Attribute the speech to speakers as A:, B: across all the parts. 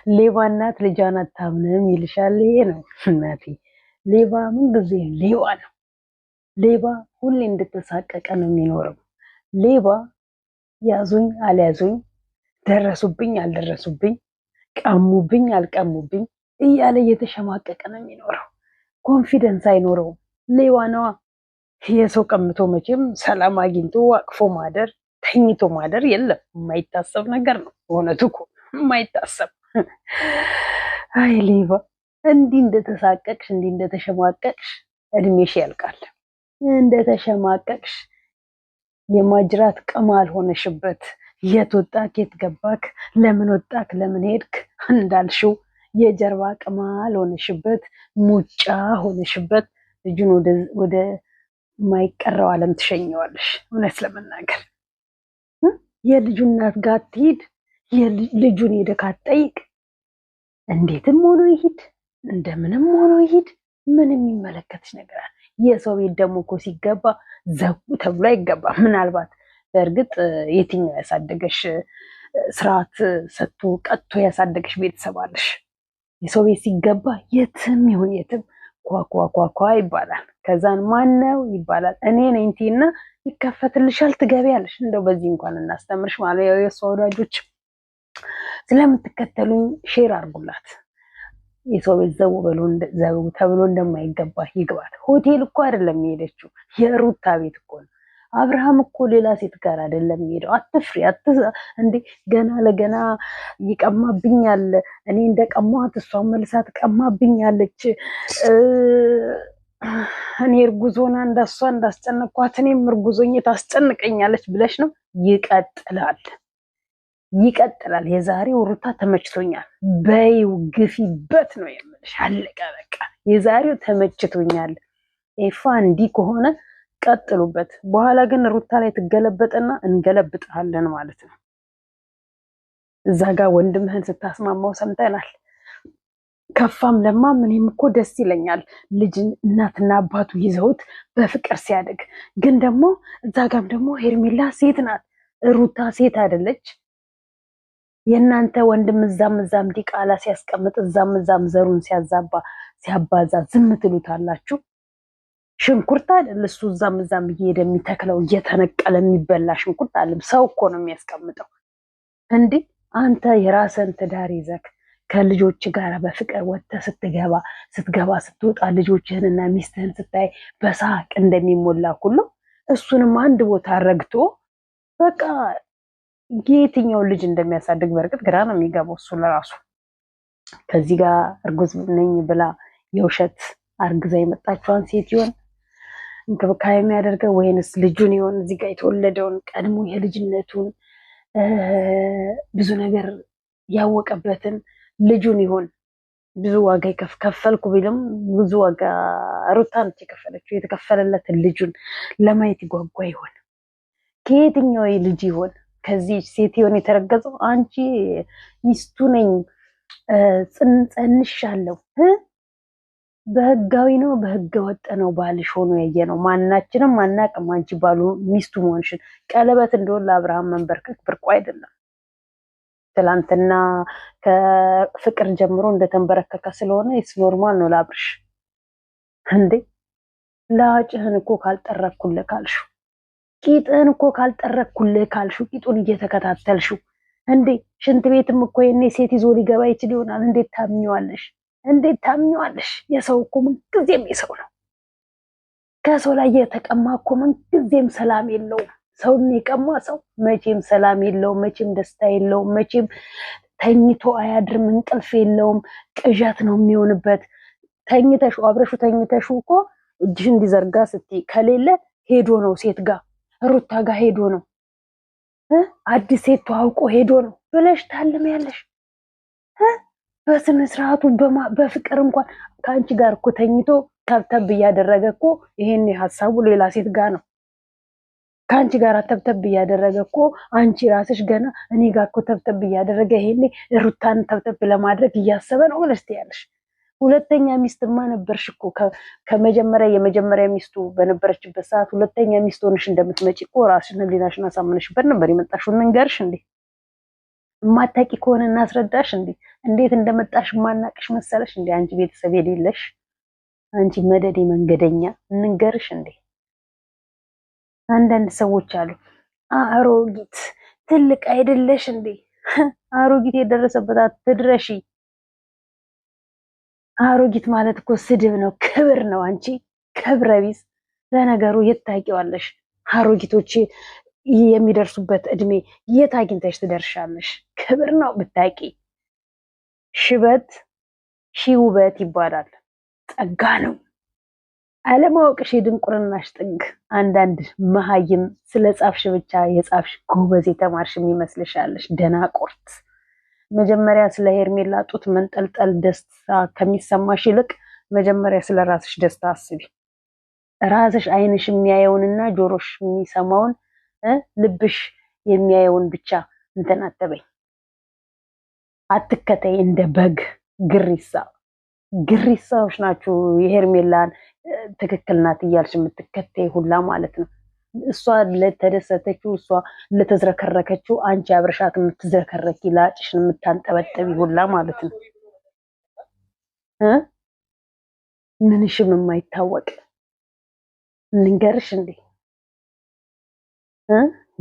A: ሌባ እናት ልጇን አታምንም ይልሻል። ይሄ ነው እናቴ። ሌባ ምን ጊዜ ሌባ ነው። ሌባ ሁሌ እንደተሳቀቀ ነው የሚኖረው። ሌባ ያዙኝ አልያዙኝ፣ ደረሱብኝ አልደረሱብኝ፣ ቀሙብኝ አልቀሙብኝ እያለ እየተሸማቀቀ ነው የሚኖረው። ኮንፊደንስ አይኖረውም። ሌባ ነዋ። የሰው ቀምቶ መቼም ሰላም አግኝቶ አቅፎ ማደር ተኝቶ ማደር የለም። የማይታሰብ ነገር ነው። እውነቱ እኮ የማይታሰብ። አይ ሌባ፣ እንዲህ እንደተሳቀቅሽ እንዲህ እንደተሸማቀቅሽ እድሜሽ ያልቃል። እንደተሸማቀቅሽ የማጅራት ቅማል ሆነሽበት የት ወጣክ የት ገባክ ለምን ወጣክ ለምን ሄድክ እንዳልሽው የጀርባ ቅማል ሆነሽበት ሙጫ ሆነሽበት ልጁን ወደ ማይቀረው ዓለም ትሸኘዋለሽ። እውነት ለመናገር የልጁ እናት ጋር ትሂድ፣ ልጁን ሄደህ አትጠይቅ። እንዴትም ሆኖ ይሂድ እንደምንም ሆኖ ይሂድ፣ ምን የሚመለከትሽ ነገር አለ? የሰው ቤት ደግሞ እኮ ሲገባ ዘጉ ተብሎ አይገባም። ምናልባት በእርግጥ የትኛው ያሳደገሽ ስርዓት ሰጥቶ ቀጥቶ ያሳደገሽ ቤተሰብ አለሽ። የሰው ቤት ሲገባ የትም ይሁን የትም ኳኳኳኳ ይባላል። ከዛን ማነው ይባላል። እኔ ነኝ እና ይከፈትልሻል፣ ትገቢያለሽ። እንደው በዚህ እንኳን እናስተምርሽ ማለት ያው የእሷ ወዳጆች ስለምትከተሉኝ ሼር አድርጉላት። የሰው ቤት ዘው ተብሎ እንደማይገባ ይግባት። ሆቴል እኮ አይደለም የሄደችው፣ የሩታ ቤት እኮ ነው። አብርሃም እኮ ሌላ ሴት ጋር አይደለም የሄደው። አትፍሪ እንዴ! ገና ለገና ይቀማብኛል፣ እኔ እንደቀማት እሷን መልሳ ትቀማብኛለች፣ እኔ እርጉዞና እንደሷ እንዳስጨነቅኳት እኔም እርጉዞኝ ታስጨንቀኛለች ብለሽ ነው። ይቀጥላል። የዛሬው ሩታ ተመችቶኛል በይው፣ ግፊበት ነው የምልሽ። አለቀ በቃ። የዛሬው ተመችቶኛል። ኤፋ እንዲህ ከሆነ ቀጥሉበት። በኋላ ግን ሩታ ላይ ትገለበጥና እንገለብጥሃለን ማለት ነው። እዛ ጋር ወንድምህን ስታስማማው ሰምተናል። ከፋም ለማም እኔም እኮ ደስ ይለኛል ልጅ እናትና አባቱ ይዘውት በፍቅር ሲያድግ። ግን ደግሞ እዛ ጋም ደግሞ ሄርሜላ ሴት ናት፣ ሩታ ሴት አይደለች። የእናንተ ወንድም እዛም ዲቃላ ሲያስቀምጥ እዛም ዘሩን ሲያባዛ ዝም ትሉታላችሁ? ሽንኩርት አይደል እሱ እዛም እየሄደ የሚተክለው እየተነቀለ የሚበላ ሽንኩርት አለ። ሰው እኮ ነው የሚያስቀምጠው። እንዴ አንተ የራስን ትዳር ይዘክ ከልጆች ጋር በፍቅር ወጥተህ ስትገባ ስትወጣ ልጆችህንና ሚስትህን ስታይ በሳቅ እንደሚሞላ ሁሉ እሱንም አንድ ቦታ ረግቶ በቃ የትኛውን ልጅ እንደሚያሳድግ በእርግጥ ግራ ነው የሚገባው እሱ ለራሱ። ከዚህ ጋር እርጉዝ ነኝ ብላ የውሸት አርግዛ የመጣችዋን ሴት ይሆን እንክብካቤ የሚያደርገው ወይንስ ልጁን ይሆን? እዚህ ጋር የተወለደውን ቀድሞ የልጅነቱን ብዙ ነገር ያወቀበትን ልጁን ይሆን? ብዙ ዋጋ ከፈልኩ ቢልም ብዙ ዋጋ ሩታ ነች የከፈለችው። የተከፈለለትን ልጁን ለማየት ይጓጓ ይሆን? ከየትኛው ልጅ ይሆን? ከዚህ ሴት ይሆን የተረገዘው? አንቺ ሚስቱ ነኝ ጸንሻለሁ፣ በህጋዊ ነው በህገ ወጥ ነው ባልሽ ሆኖ ያየ ነው። ማናችንም አናቅም አንቺ ባሉ ሚስቱ መሆንሽን። ቀለበት እንደሆነ ለአብርሃም መንበርከክ ብርቁ አይደለም። ትላንትና ከፍቅር ጀምሮ እንደተንበረከከ ስለሆነ ይስ ኖርማል ነው ለአብርሽ። እንዴ ላጭህን እኮ ካልጠረኩልህ ካልሹ፣ ቂጥህን እኮ ካልጠረኩልህ ካልሹ፣ ቂጡን እየተከታተልሽው እንዴ ሽንት ቤትም እኮ የኔ ሴት ይዞ ሊገባ ይችል ይሆናል። እንዴት ታምኚዋለሽ? የሰው እኮ ምንጊዜም የሰው ነው። ከሰው ላይ የተቀማ እኮ ምንጊዜም ሰላም የለውም። ሰውን የቀማ ሰው መቼም ሰላም የለውም፣ መቼም ደስታ የለውም፣ መቼም ተኝቶ አያድርም፣ እንቅልፍ የለውም፣ ቅዠት ነው የሚሆንበት። ተኝተሹ አብረሹ ተኝተሹ እኮ እጅሽ እንዲዘርጋ ስትይ ከሌለ ሄዶ ነው ሴት ጋር ሩታ ጋር ሄዶ ነው አዲስ ሴት ተዋውቆ ሄዶ ነው ብለሽ ታልሚያለሽ። በስነ ስርዓቱ በፍቅር እንኳን ከአንቺ ጋር እኮ ተኝቶ ተብተብ እያደረገ እኮ ይሄን ሀሳቡ ሌላ ሴት ጋር ነው። ከአንቺ ጋር ተብተብ እያደረገ እኮ አንቺ ራስሽ ገና እኔ ጋር እኮ ተብተብ እያደረገ ይሄኔ ሩታን ተብተብ ለማድረግ እያሰበ ነው ብለሽ ትያለሽ። ሁለተኛ ሚስትማ ነበርሽ እኮ የመጀመሪያ ሚስቱ በነበረችበት ሰዓት ሁለተኛ ሚስት ሆነሽ እንደምትመጪ እኮ ራስሽን ሊናሽን አሳምነሽበት ነበር የመጣሽው። እንንገርሽ እንዴ? ማታቂ ከሆነ እናስረዳሽ እንዴ? እንዴት እንደመጣሽ ማናቅሽ መሰለሽ እንዴ? አንቺ ቤተሰብ የሌለሽ አንቺ መደዴ መንገደኛ እንንገርሽ እንዴ? አንዳንድ ሰዎች አሉ አሮጊት ትልቅ አይደለሽ እንዴ? አሮጊት የደረሰበት አትድረሺ። አሮጊት ማለት እኮ ስድብ ነው፣ ክብር ነው። አንቺ ክብረ ቢስ። ለነገሩ የት ታውቂዋለሽ? አሮጊቶች የሚደርሱበት እድሜ የት አግኝተሽ ትደርሻለሽ? ክብር ነው ብታቂ። ሽበት ሺህ ውበት ይባላል። ጸጋ ነው። አለማወቅሽ የድንቁርናሽ ጥግ። አንዳንድ መሀይም ስለ ጻፍሽ ብቻ የጻፍሽ ጎበዝ የተማርሽ የሚመስልሻለሽ ደናቁርት። መጀመሪያ ስለ ሄርሜላ ጡት መንጠልጠል ደስታ ከሚሰማሽ ይልቅ መጀመሪያ ስለ ራስሽ ደስታ አስቢ። ራስሽ አይንሽ የሚያየውንና ጆሮሽ የሚሰማውን ልብሽ የሚያየውን ብቻ እንትን አትበይ። አትከተይ እንደ በግ ግሪሳ። ግሪሳዎች ናችሁ የሄርሜላን ትክክል ናት እያልሽ የምትከተይ ሁላ ማለት ነው። እሷ ለተደሰተችው እሷ ለተዝረከረከችው አንቺ አብረሻት የምትዝረከረኪ ላጭሽን የምታንጠበጠቢ ሁላ ማለት ነው። ምንሽም የማይታወቅ እንንገርሽ እንዴ?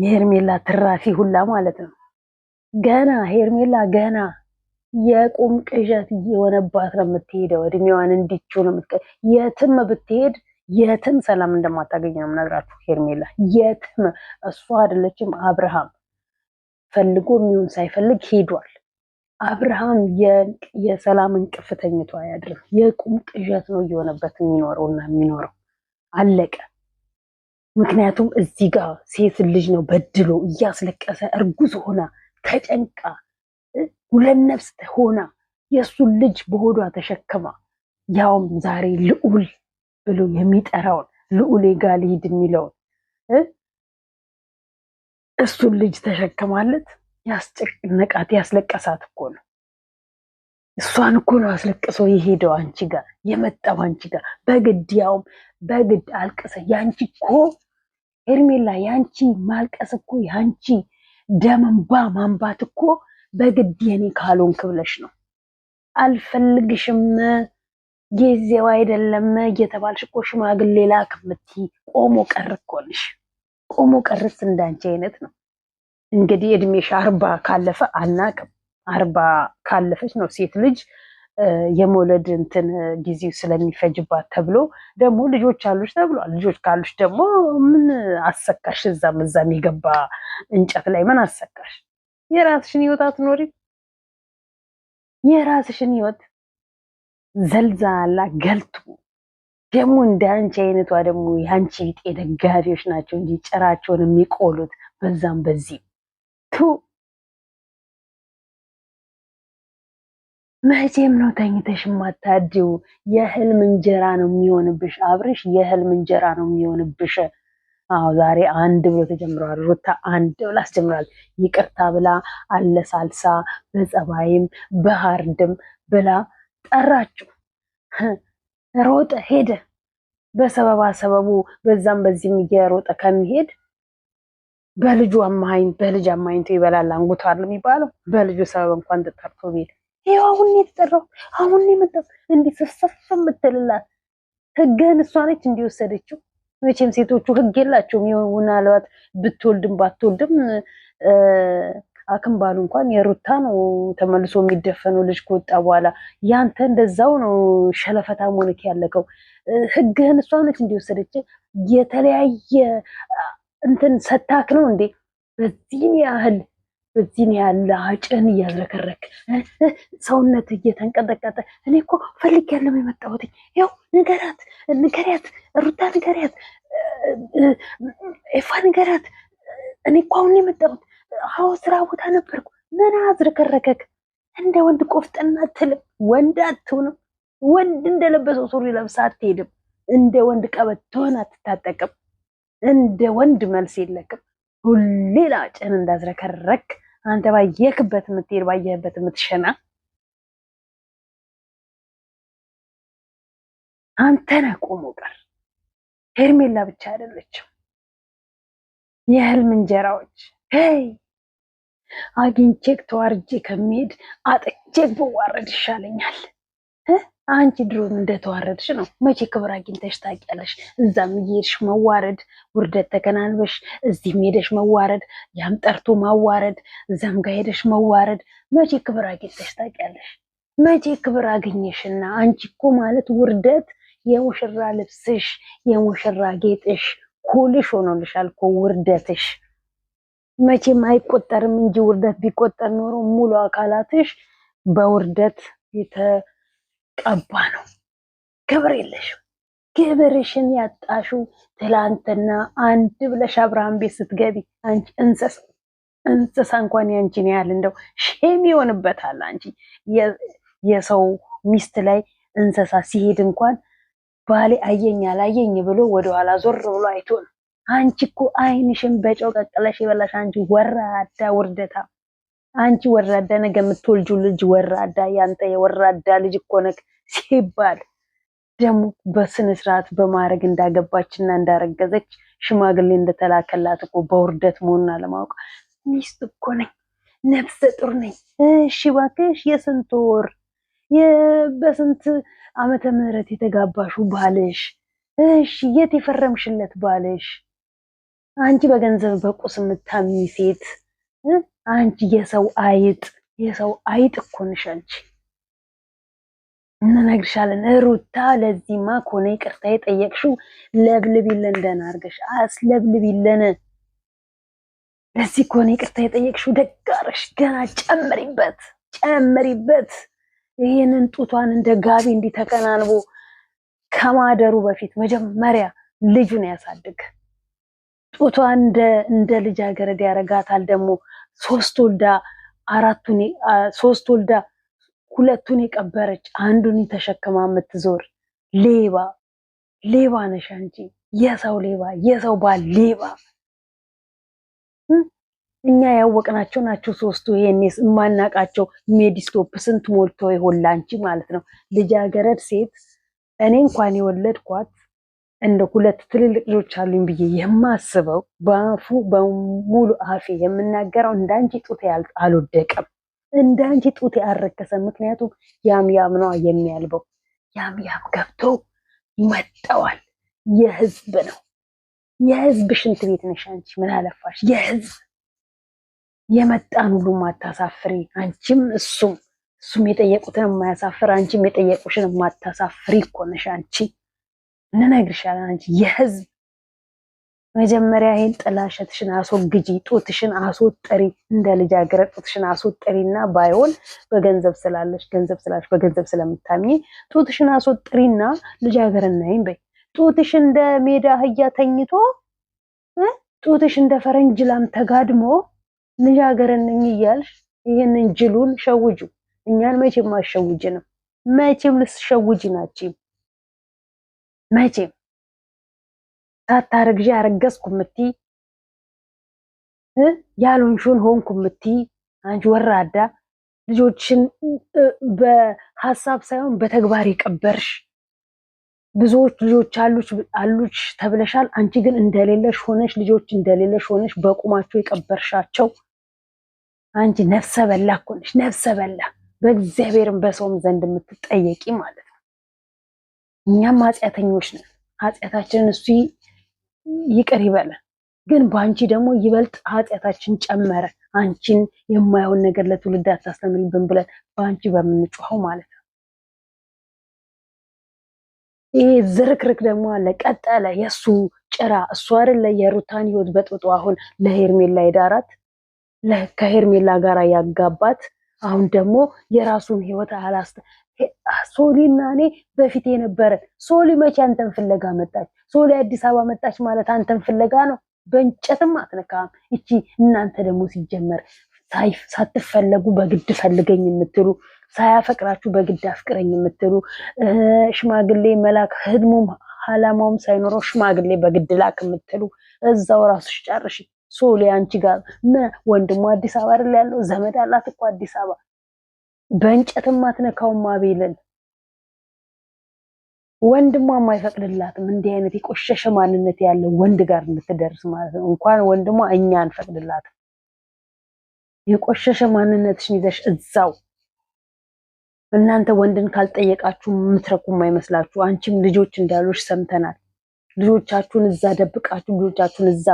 A: የሄርሜላ ትራፊ ሁላ ማለት ነው። ገና ሄርሜላ ገና የቁም ቅዠት እየሆነባት ነው የምትሄደው። እድሜዋን እንዲቹ ነው የትም ብትሄድ የትም ሰላም እንደማታገኝ ነው የምነግራችሁ። ሄርሜላ የትም እሷ አይደለችም አብርሃም ፈልጎ የሚሆን ሳይፈልግ ሄዷል። አብርሃም የሰላም እንቅልፍ ተኝቶ አያድርም። የቁም ቅዠት ነው እየሆነበት የሚኖረውና የሚኖረው አለቀ። ምክንያቱም እዚህ ጋር ሴት ልጅ ነው በድሎ እያስለቀሰ እርጉዝ ሆና ተጨንቃ ሁለት ነፍስ ሆና የእሱን ልጅ በሆዷ ተሸክማ ያውም ዛሬ ልዑል ብሎ የሚጠራውን ልዑል ጋ ልሂድ የሚለውን እሱን ልጅ ተሸክማለት ያስጨነቃት ያስለቀሳት እኮ ነው። እሷን እኮ ነው አስለቅሶ የሄደው አንቺ ጋር የመጣው አንቺ ጋር በግድ ያውም በግድ አልቀሰ። ያንቺ እኮ ሄርሜላ ያንቺ ማልቀስ እኮ ያንቺ ደምንባ ማንባት እኮ በግድ የኔ ካልሆንክ ብለሽ ነው። አልፈልግሽም ጊዜው አይደለም እየተባልሽ እኮ ሽማግሌ ላክ የምትይ ቆሞ ቀር እኮ ነሽ። ቆሞ ቀርስ እንዳንቺ አይነት ነው። እንግዲህ እድሜሽ 40 ካለፈ አናቅም። 40 ካለፈች ነው ሴት ልጅ የመውለድ እንትን ጊዜው ስለሚፈጅባት ተብሎ ደግሞ ልጆች አሉሽ ተብሏል። ልጆች ካሉሽ ደግሞ ምን አሰካሽ? እዛም የገባ እንጨት ላይ ምን አሰካሽ? የራስሽን ህይወት አትኖሪ? የራስሽን ህይወት ዘልዛላ ገልቱ። ደግሞ እንደ አንቺ አይነቷ ደግሞ የአንቺ ቢጤ ደጋፊዎች ናቸው እንጂ ጭራቸውን የሚቆሉት በዛም በዚህ ቱ። መቼም ነው ተኝተሽ ማታድው። የህልም እንጀራ ነው የሚሆንብሽ አብርሽ፣ የህልም እንጀራ ነው የሚሆንብሽ። አዎ ዛሬ አንድ ብሎ ተጀምሯል። ሩታ አንድ ብላ አስጀምራል። ይቅርታ ብላ አለሳልሳ በጸባይም በሃርድም ብላ ጠራችሁ። ሮጠ ሄደ። በሰበባ ሰበቡ በዛም በዚህም እየሮጠ ከሚሄድ በልጁ አማኝቶ ይበላል አንጉቶ አይደል የሚባለው። በልጁ ሰበብ እንኳን ተጠርቶ ቢል ይሄው አሁን የተጠራው አሁን የመጣው እንዲህ ስፍስፍ የምትልላት ህግህን እሷ ነች እንዲወሰደችው። መቼም ሴቶቹ ህግ የላቸውም። ምናልባት ብትወልድም ባትወልድም አክም ባሉ እንኳን የሩታ ነው ተመልሶ የሚደፈነው ልጅ ከወጣ በኋላ። ያንተ እንደዛው ነው ሸለፈታ ሞልክ ያለከው። ህግህን እሷ ነች እንዲወሰደች። የተለያየ እንትን ሰታክ ነው እንዴ በዚህን ያህል አጭን እያዝረከረክ ሰውነት እየተንቀጠቀጠ። እኔ እኮ ፈልግ ያለው የመጣሁት ያው ንገሪያት ሩታ ንገሪያት፣ ኤፋ ንገሪያት። እኔ እኮ አሁን የመጣሁት አዎ ስራ ቦታ ነበርኩ። ምን አዝረከረከክ? እንደ ወንድ ቆፍጠና አትልም። ወንድ አትሆንም። ወንድ እንደለበሰው ሱሪ ለብሳ አትሄድም። እንደ ወንድ ቀበቶን አትታጠቅም። እንደ ወንድ መልስ የለክም። ሁሌ ላጭን እንዳዝረከረክ አንተ ባየክበት የምትሄድ ባየህበት የምትሸና አንተ ነህ ቆሞ ቀር። ሄርሜላ ብቻ አይደለችም። የህልም እንጀራዎች ሄይ አግኝቼክ ተዋርጄ ከመሄድ አጥቼክ ብዋረድ ይሻለኛል። አንቺ ድሮም እንደተዋረድሽ ነው። መቼ ክብር አግኝተሽ ታውቂያለሽ? እዛም እየሄድሽ መዋረድ፣ ውርደት ተከናንበሽ እዚህም ሄደሽ መዋረድ፣ ያም ጠርቶ ማዋረድ፣ እዛም ጋር ሄደሽ መዋረድ። መቼ ክብር አግኝተሽ ታውቂያለሽ? መቼ ክብር አገኘሽና? አንቺ እኮ ማለት ውርደት የሙሽራ ልብስሽ፣ የሙሽራ ጌጥሽ፣ ኩልሽ ሆኖልሻል እኮ ውርደትሽ። መቼም አይቆጠርም እንጂ ውርደት ቢቆጠር ኖሮ ሙሉ አካላትሽ በውርደት የተቀባ ነው። ክብር የለሽም። ክብርሽን ያጣሽው ትላንትና አንድ ብለሽ አብርሃም ቤት ስትገቢ አንቺ እንስሳ እንኳን ያንቺን ያህል እንደው ሼም ይሆንበታል። አንቺ የሰው ሚስት ላይ እንስሳ ሲሄድ እንኳን ባሌ አየኝ አላየኝ ብሎ ወደኋላ ዞር ብሎ አይቶ ነው። አንቺ እኮ አይንሽን በጨው ቀቅለሽ የበላሽ አንቺ ወራዳ ውርደታ፣ አንቺ ወራዳ፣ ነገ የምትወልጂው ልጅ ወራዳ፣ ያንተ የወራዳ ልጅ እኮ ነክ ሲባል ደግሞ በስነ ስርዓት በማድረግ እንዳገባችና እንዳረገዘች ሽማግሌ እንደተላከላት እኮ በውርደት መሆኑን አለማወቅ። ሚስት እኮ ነኝ፣ ነፍሰ ጡር ነኝ። እሺ እባክሽ የስንት ወር በስንት ዓመተ ምህረት የተጋባሹ ባልሽ? እሺ የት የፈረምሽለት ባልሽ? አንቺ በገንዘብ በቁስ የምታምኚ ሴት፣ አንቺ የሰው አይጥ እኮ ነሽ አንቺ። እንነግርሻለን ሩታ። ለዚህማ ከሆነ ይቅርታ የጠየቅሽው ለብልቢለን፣ ደህና አድርገሽ አስለብልቢለን። ለዚህ ከሆነ ይቅርታ የጠየቅሽው ደጋረሽ፣ ገና ጨምሪበት። ይህንን ጡቷን እንደ ጋቢ እንዲተከናንቦ ከማደሩ በፊት መጀመሪያ ልጁን ያሳድግ። ጡቷን እንደ ልጃገረድ ያረጋታል። ደግሞ ሶስት ወልዳ ሁለቱን የቀበረች አንዱን ተሸክማ የምትዞር ሌባ ነሽ አንቺ። የሰው ሌባ፣ የሰው ባል ሌባ። እኛ ያወቅናቸው ናቸው ሶስቱ። ይሄኔስ የማናቃቸው ሜዲስቶፕ ስንት ሞልቶ ይሆን ላንቺ ማለት ነው። ልጃገረድ ሴት እኔ እንኳን የወለድኳት እንደ ሁለት ትልልቅ ልጆች አሉኝ ብዬ የማስበው በሙሉ አፌ የምናገረው እንዳንቺ ጡት አልወደቀም፣ እንዳንቺ ጡት ያረከሰ። ምክንያቱም ያም ነው የሚያልበው። ያም ገብቶ ይመጣዋል። የህዝብ ነው፣ የህዝብ ሽንት ቤት ነሽ አንቺ። ምን አለፋሽ የህዝብ የመጣን ሁሉ ማታሳፍሪ አንቺም እሱም የጠየቁትን የማያሳፍር አንቺም የጠየቁሽን ማታሳፍሪ እኮ ነሽ አንቺ። እንነግርሻለን አንቺ የህዝብ። መጀመሪያ ይሄን ጥላሸትሽን አስወግጂ፣ ጡትሽን አስወጥሪ። እንደ ልጃገረድ ጡትሽን አስወጥሪና ባይሆን በገንዘብ ስለምታምኚ ጡትሽን አስወጥሪና ልጃገረድ ነኝ በይ። ጡትሽ እንደ ሜዳ አህያ ተኝቶ ጡትሽ እንደ ፈረንጅ ላም ተጋድሞ ልጃገረድ ነኝ እያልሽ ይህንን ጅሉን ሸውጁ። እኛን መቼም አሸውጅንም፣ መቼም ልትሸውጂ ናችም። መቼም ሳታረግዢ አረገዝኩ እምትይ ያልሆንሽውን ሆንኩ እምትይ አንቺ ወራዳ፣ ልጆችን በሀሳብ ሳይሆን በተግባር የቀበርሽ ብዙዎች ልጆች አሉች ተብለሻል። አንቺ ግን እንደሌለሽ ሆነሽ ልጆች እንደሌለሽ ሆነሽ በቁማቸው የቀበርሻቸው አንቺ ነፍሰ በላ እኮ ነሽ። ነፍሰ በላ በእግዚአብሔርም በሰውም ዘንድ የምትጠየቂ ማለት ነው። እኛም ኃጢአተኞች ነን። ኃጢአታችንን እሱ ይቅር ይበለን። ግን በአንቺ ደግሞ ይበልጥ ኃጢአታችን ጨመረ። አንቺን የማይሆን ነገር ለትውልድ አታስተምሪብን ብለን በአንቺ በምንጮኸው ማለት ነው። ይሄ ዝርክርክ ደግሞ አለ ቀጠለ። የእሱ ጭራ እሱ አይደለ የሩታን ህይወት በጥብጦ አሁን ለሄርሜላ የዳራት ከሄርሜላ ጋር ያጋባት። አሁን ደግሞ የራሱን ህይወት ሶሊና እኔ በፊት የነበረ ሶሊ መቼ አንተን ፍለጋ መጣች? ሶሊ አዲስ አበባ መጣች ማለት አንተን ፍለጋ ነው። በእንጨትም አትነካም። እቺ እናንተ ደግሞ ሲጀመር ሳትፈለጉ በግድ ፈልገኝ የምትሉ፣ ሳያፈቅራችሁ በግድ አፍቅረኝ የምትሉ፣ ሽማግሌ መላክ ህድሙም አላማውም ሳይኖረው ሽማግሌ በግድ ላክ የምትሉ እዛው ራስሽ ጨርሽ። ሶሊ አንቺ ጋር ወንድሙ አዲስ አበባ አይደል ያለው? ዘመድ አላት እኮ አዲስ አበባ። በእንጨትም አትነካውም አቤልን። ወንድሟ አይፈቅድላትም እንዲህ አይነት የቆሸሸ ማንነት ያለው ወንድ ጋር እንድትደርስ ማለት ነው። እንኳን ወንድሟ እኛ አንፈቅድላትም። የቆሸሸ ማንነትሽን ይዘሽ እዛው እናንተ ወንድን ካልጠየቃችሁ የምትረኩም አይመስላችሁ። አንቺም ልጆች እንዳሉሽ ሰምተናል። ልጆቻችሁን እዛ ደብቃችሁ ልጆቻችሁን እዛ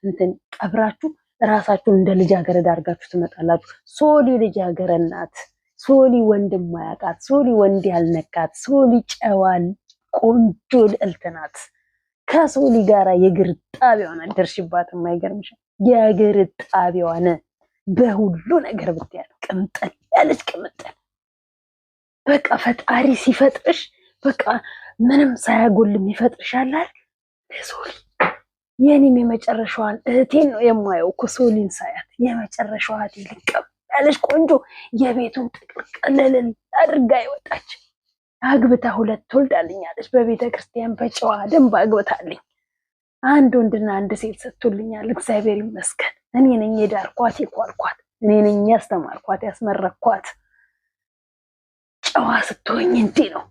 A: እንትን ቀብራችሁ ራሳችሁን እንደ ልጃገረድ አድርጋችሁ ትመጣላችሁ። ሶሊ ልጃገረድ ናት። ሶሊ ወንድም ማያውቃት፣ ሶሊ ወንድ ያልነካት፣ ሶሊ ጨዋል ቆንጆ ልዕልት ናት። ከሶሊ ጋራ የእግር ጣቢያዋን አደርሽባት። የማይገርምሽ የእግር ጣቢያዋን በሁሉ ነገር ብትያል ቅምጠል ያለች ቅምጠል። በቃ ፈጣሪ ሲፈጥርሽ በቃ ምንም ሳያጎልም ይፈጥርሻል አይደል? ሶሊ የኔም የመጨረሻዋን እህቴን ነው የማየው እኮ ሶሊን ሳያት የመጨረሻዋ እህቴ ልቀም ያለች ቆንጆ የቤቱን ጥቅልቅልል አድርጋ ይወጣች። አግብታ 2 ወልዳልኛለች። በቤተ ክርስቲያን በጨዋ ደንብ አግብታልኝ። አንድ ወንድና አንድ ሴት ሰጥቶልኛል። እግዚአብሔር ይመስገን። እኔ ነኝ የዳርኳት የኳልኳት፣ እኔ ነኝ ያስተማርኳት ያስመረኳት። ጨዋ ስትሆኝ እንዲህ ነው።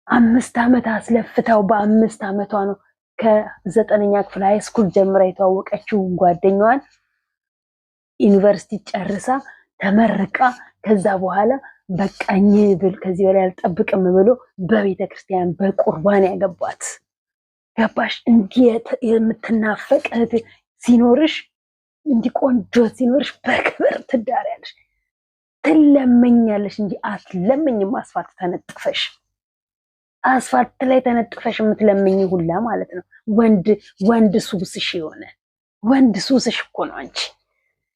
A: 5 ዓመት አስለፍታው በ5 ዓመቷ ነው ከ9ኛ ክፍል ሃይ ስኩል ጀምራ የተዋወቀችው ጓደኛዋን ዩኒቨርሲቲ ጨርሳ ተመርቃ ከዛ በኋላ በቃኝ ብል ከዚህ በላይ አልጠብቅም ብሎ በቤተ ክርስቲያን በቁርባን ያገባት። ገባሽ? እንዲህ የምትናፈቅ እህት ሲኖርሽ፣ እንዲህ ቆንጆ ሲኖርሽ በክብር ትዳሪያለሽ፣ ትለመኛለሽ እንጂ አትለመኝም። አስፋልት ተነጥፈሽ አስፋልት ላይ ተነጥፈሽ የምትለምኝ ሁላ ማለት ነው። ወንድ ሱስሽ የሆነ ወንድ ሱስሽ እኮ ነው አንቺ።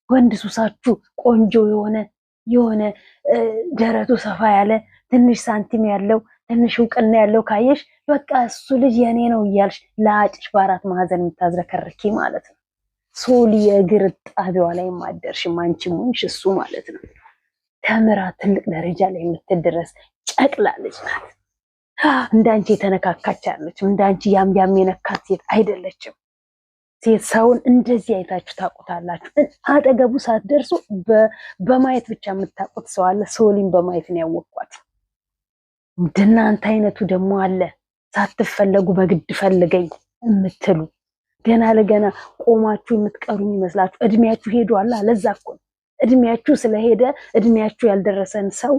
A: ወንድ ሱሳችሁ ቆንጆ የሆነ ደረቱ ሰፋ ያለ ትንሽ ሳንቲም ያለው ትንሽ እውቅና ያለው ካየሽ በቃ እሱ ልጅ የኔ ነው እያልሽ ለአጭሽ በአራት ማዕዘን የምታዝረከርኪ ማለት ነው። ሶሊ የእግር ጣቢያዋ ላይ ማደርሽም አንቺ ሆንሽ እሱ ማለት ነው። ተምራ ትልቅ ደረጃ ላይ የምትደረስ ጨቅላ ልጅ ናት። እንዳንቺ የተነካካች አለችም። እንዳንቺ ያም የነካት ሴት አይደለችም። ሴት ሰውን እንደዚህ አይታችሁ ታውቁታላችሁ። አጠገቡ ሳትደርሱ በማየት ብቻ የምታውቁት ሰው አለ። ሶሊን በማየት ነው ያወቅኳት። እንደናንተ አይነቱ ደግሞ አለ። ሳትፈለጉ በግድ ፈልገኝ የምትሉ ገና ለገና ቆማችሁ የምትቀሩ ይመስላችሁ። እድሜያችሁ ሄዷል። ለዛ እኮ እድሜያችሁ ስለሄደ እድሜያችሁ ያልደረሰን ሰው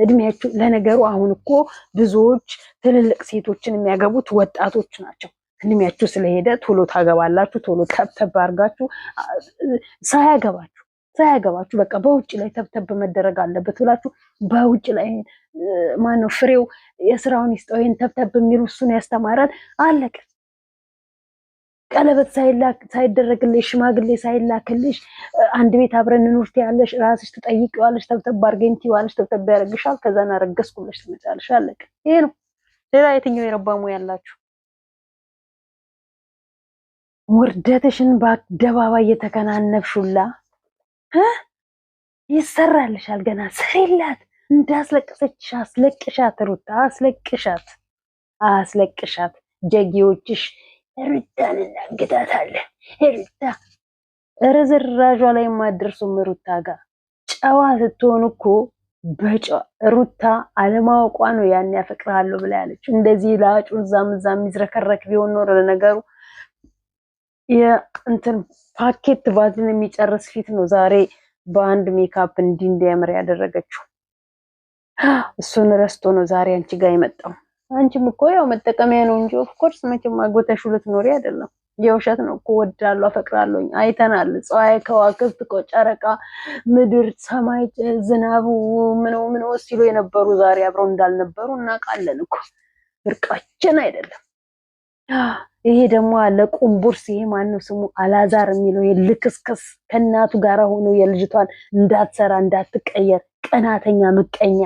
A: እድሜያችሁ ለነገሩ አሁን እኮ ብዙዎች ትልልቅ ሴቶችን የሚያገቡት ወጣቶች ናቸው። እድሜያችሁ ስለሄደ ቶሎ ታገባላችሁ። ቶሎ ተብተብ አድርጋችሁ ሳያገባችሁ በቃ በውጭ ላይ ተብተብ መደረግ አለበት ብላችሁ በውጭ ላይ ማነው ፍሬው የስራውን ይስጠው ይሄን ተብተብ የሚሉ እሱን ያስተማራል። አለቀ። ቀለበት ሳይደረግልሽ ሽማግሌ ሳይላክልሽ አንድ ቤት አብረን እንኑር ትያለሽ። ራስሽ ትጠይቂዋለሽ። ተብተብ አድርገኝ ትይዋለሽ። ተብተብ ያደርግሻል። ከዛና ረገዝኩልሽ ትመጫለሽ። አለቀ። ይሄ ነው። ሌላ የትኛው የረባሙ ያላችሁ? ውርደትሽን በአደባባይ እየተከናነብሹላ ይሰራልሻል። ገና ስሪላት። እንዳስለቀሰችሽ አስለቅሻት። ሩታ አስለቅሻት። ጀጊዎችሽ ሩታን እናግታታለን። ሩታ ርዝራዧ ላይ የማደርሱም ሩታ ጋር ጨዋ ስትሆን እኮ ሩታ አለማወቋ ነው ያን ያፈቅርሃለሁ ብላ ያለችው። እንደዚህ ላጩን ዛም የሚዝረከረክ ቢሆን ኖር ለነገሩ የእንትን ፓኬት ባዝን የሚጨርስ ፊት ነው ዛሬ በአንድ ሜካፕ እንዲያምር ያደረገችው። እሱን ረስቶ ነው ዛሬ አንቺ ጋር የመጣው። አንቺም እኮ ያው መጠቀሚያ ነው እንጂ ኦፍኮርስ መቼም አጎተሽ ልትኖሪ አይደለም። የውሸት ነው እኮ ወዳለሁ አፈቅራለሁ አይተናል። ፀሐይ፣ ከዋክብት፣ ጨረቃ፣ ምድር፣ ሰማይ፣ ዝናቡ ምን ሲሉ የነበሩ ዛሬ አብረው እንዳልነበሩ እናውቃለን እኮ። ብርቃችን አይደለም። ይሄ ደግሞ አለ ቁምቡርስ። ይሄ ማነው ስሙ? አላዛር የሚለው የልክስክስ ከእናቱ ጋር ሆኖ የልጅቷን እንዳትሰራ እንዳትቀየር ቀናተኛ ምቀኛ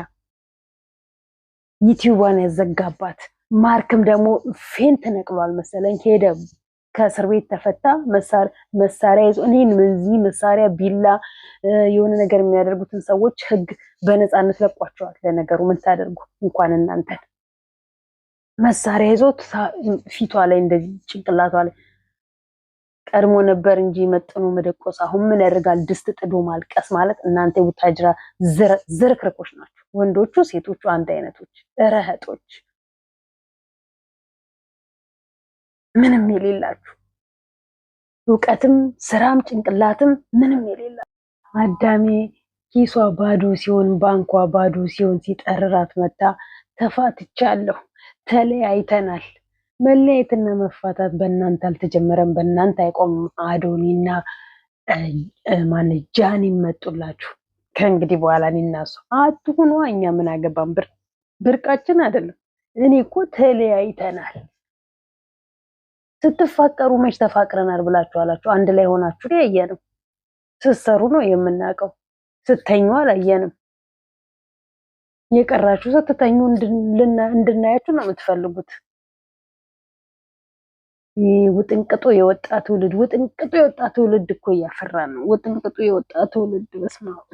A: ዩቲዩቧን ያዘጋባት። ማርክም ደግሞ ፌንት ነቅሏል መሰለኝ። ሄደ ከእስር ቤት ተፈታ። መሳሪያ ይዞ እኔን እዚህ መሳሪያ ቢላ የሆነ ነገር የሚያደርጉትን ሰዎች ህግ በነፃነት ለቋቸዋል። ለነገሩ ምን ታደርጉ እንኳን እናንተን። መሳሪያ ይዞት ፊቷ ላይ እንደዚህ ጭንቅላቷ ላይ ቀድሞ ነበር እንጂ መጥኖ መደቆስ። አሁን ምን ያደርጋል? ድስት ጥዶ ማልቀስ ማለት እናንተ የቡታጅራ ዝርክርኮች ናቸው። ወንዶቹ ሴቶቹ አንድ አይነቶች ረህጦች ምንም የሌላችሁ እውቀትም ስራም ጭንቅላትም ምንም የሌላ አዳሜ ኪሷ ባዶ ሲሆን ባንኳ ባዶ ሲሆን ሲጠርራት መታ ተፋትቻለሁ፣ ተለያይተናል። መለያየትና መፋታት በእናንተ አልተጀመረም፣ በእናንተ አይቆምም። አዶኒና ማነው ጃኒ መጡላችሁ። ከእንግዲህ በኋላ እኔና እሱ አትሁኗ። እኛ ምን አገባን? ብርቃችን አይደለም። እኔ እኮ ተለያይተናል። ስትፋቀሩ መች ተፋቅረናል ብላችሁ አላችሁ? አንድ ላይ ሆናችሁ ያየነው ስትሰሩ ነው የምናውቀው። ስተኙ አላየንም። የቀራችሁ ስትተኙ እንድናያችሁ ነው የምትፈልጉት። ውጥንቅጡ የወጣ ትውልድ፣ ውጥንቅጡ የወጣ ትውልድ እኮ እያፈራ ነው። ውጥንቅጡ የወጣ ትውልድ በስመ አብ